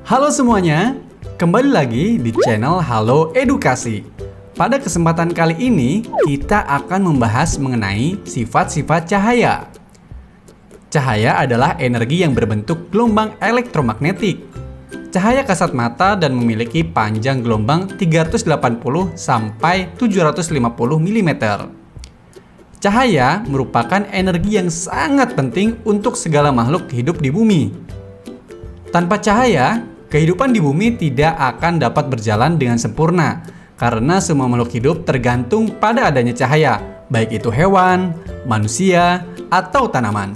Halo semuanya, kembali lagi di channel Halo Edukasi. Pada kesempatan kali ini, kita akan membahas mengenai sifat-sifat cahaya. Cahaya adalah energi yang berbentuk gelombang elektromagnetik. Cahaya kasat mata dan memiliki panjang gelombang 380 sampai 750 mm. Cahaya merupakan energi yang sangat penting untuk segala makhluk hidup di bumi. Tanpa cahaya, kehidupan di bumi tidak akan dapat berjalan dengan sempurna karena semua makhluk hidup tergantung pada adanya cahaya, baik itu hewan, manusia, atau tanaman.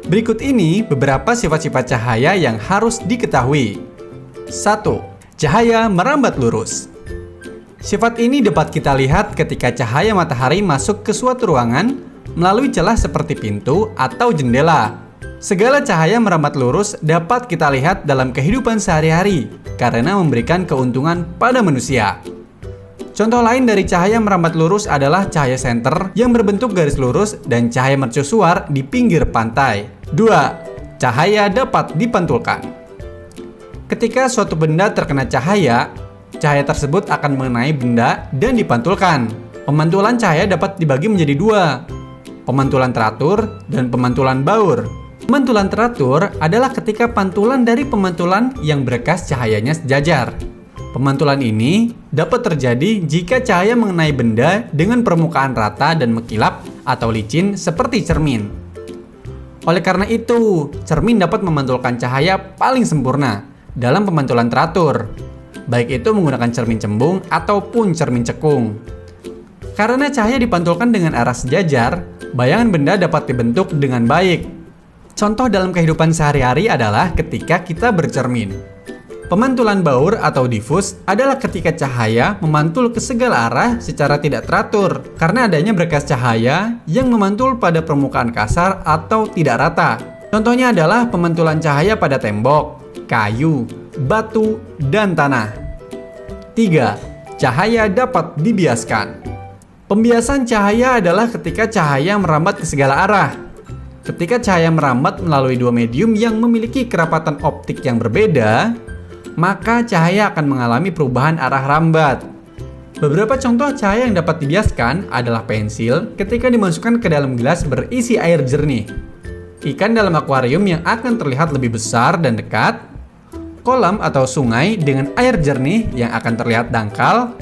Berikut ini beberapa sifat-sifat cahaya yang harus diketahui. 1. Cahaya merambat lurus. Sifat ini dapat kita lihat ketika cahaya matahari masuk ke suatu ruangan melalui celah seperti pintu atau jendela. Segala cahaya merambat lurus dapat kita lihat dalam kehidupan sehari-hari karena memberikan keuntungan pada manusia. Contoh lain dari cahaya merambat lurus adalah cahaya senter yang berbentuk garis lurus dan cahaya mercusuar di pinggir pantai. 2. Cahaya dapat dipantulkan. Ketika suatu benda terkena cahaya tersebut akan mengenai benda dan dipantulkan. Pemantulan cahaya dapat dibagi menjadi dua, pemantulan teratur dan pemantulan baur. Pemantulan teratur adalah ketika pantulan dari pemantulan yang berkas cahayanya sejajar. Pemantulan ini dapat terjadi jika cahaya mengenai benda dengan permukaan rata dan mengkilap atau licin seperti cermin. Oleh karena itu, cermin dapat memantulkan cahaya paling sempurna dalam pemantulan teratur, baik itu menggunakan cermin cembung ataupun cermin cekung. Karena cahaya dipantulkan dengan arah sejajar, bayangan benda dapat dibentuk dengan baik. Contoh dalam kehidupan sehari-hari adalah ketika kita bercermin. Pemantulan baur atau difus adalah ketika cahaya memantul ke segala arah secara tidak teratur karena adanya berkas cahaya yang memantul pada permukaan kasar atau tidak rata. Contohnya adalah pemantulan cahaya pada tembok, kayu, batu, dan tanah. 3. Cahaya dapat dibiaskan. Pembiasan cahaya adalah ketika cahaya merambat ke segala arah. Ketika cahaya merambat melalui dua medium yang memiliki kerapatan optik yang berbeda, maka cahaya akan mengalami perubahan arah rambat. Beberapa contoh cahaya yang dapat dibiaskan adalah pensil ketika dimasukkan ke dalam gelas berisi air jernih, ikan dalam akuarium yang akan terlihat lebih besar dan dekat, kolam atau sungai dengan air jernih yang akan terlihat dangkal,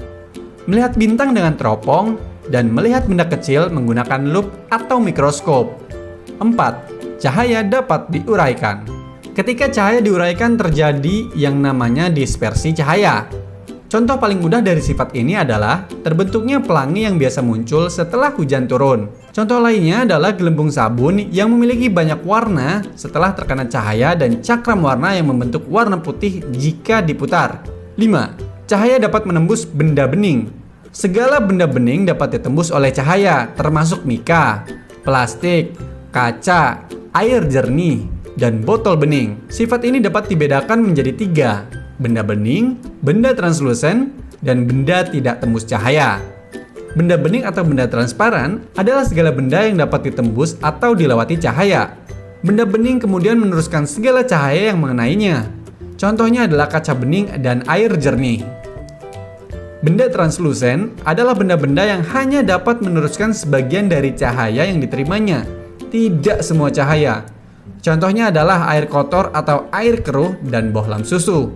melihat bintang dengan teropong, dan melihat benda kecil menggunakan lup atau mikroskop. 4. Cahaya dapat diuraikan. Ketika cahaya diuraikan terjadi yang namanya dispersi cahaya. Contoh paling mudah dari sifat ini adalah terbentuknya pelangi yang biasa muncul setelah hujan turun. Contoh lainnya adalah gelembung sabun yang memiliki banyak warna setelah terkena cahaya dan cakram warna yang membentuk warna putih jika diputar. 5. Cahaya dapat menembus benda bening. Segala benda bening dapat ditembus oleh cahaya, termasuk mika, plastik, kaca, air jernih, dan botol bening. Sifat ini dapat dibedakan menjadi 3. Benda bening, benda translusen, dan benda tidak tembus cahaya. Benda bening atau benda transparan adalah segala benda yang dapat ditembus atau dilewati cahaya. Benda bening kemudian meneruskan segala cahaya yang mengenainya. Contohnya adalah kaca bening dan air jernih. Benda translusen adalah benda-benda yang hanya dapat meneruskan sebagian dari cahaya yang diterimanya, tidak semua cahaya. Contohnya adalah air kotor atau air keruh dan bohlam susu.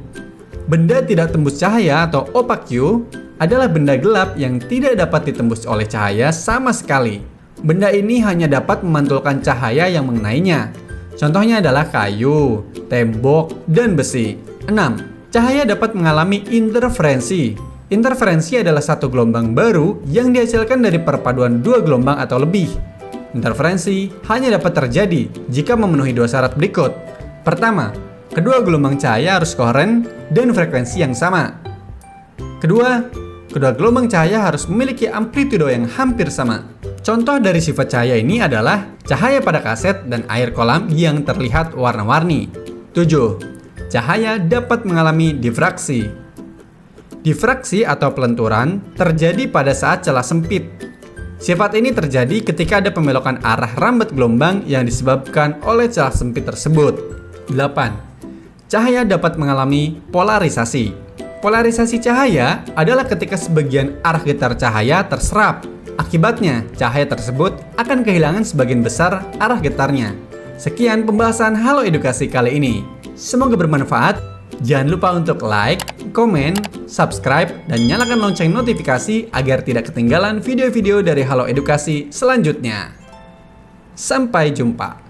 Benda tidak tembus cahaya atau opaque adalah benda gelap yang tidak dapat ditembus oleh cahaya sama sekali. Benda ini hanya dapat memantulkan cahaya yang mengenainya. Contohnya adalah kayu, tembok, dan besi. 6. Cahaya dapat mengalami interferensi. Interferensi adalah satu gelombang baru yang dihasilkan dari perpaduan dua gelombang atau lebih. Interferensi hanya dapat terjadi jika memenuhi dua syarat berikut. Pertama, kedua gelombang cahaya harus koheren dan frekuensi yang sama. Kedua gelombang cahaya harus memiliki amplitudo yang hampir sama. Contoh dari sifat cahaya ini adalah cahaya pada kaset dan air kolam yang terlihat warna-warni. 7. Cahaya dapat mengalami difraksi. Difraksi atau pelenturan terjadi pada saat celah sempit. Sifat ini terjadi ketika ada pembelokan arah rambat gelombang yang disebabkan oleh celah sempit tersebut. 8. Cahaya dapat mengalami polarisasi. Polarisasi cahaya adalah ketika sebagian arah getar cahaya terserap. Akibatnya, cahaya tersebut akan kehilangan sebagian besar arah getarnya. Sekian pembahasan Halo Edukasi kali ini. Semoga bermanfaat. Jangan lupa untuk like, komen, subscribe, dan nyalakan lonceng notifikasi agar tidak ketinggalan video-video dari Halo Edukasi selanjutnya. Sampai jumpa.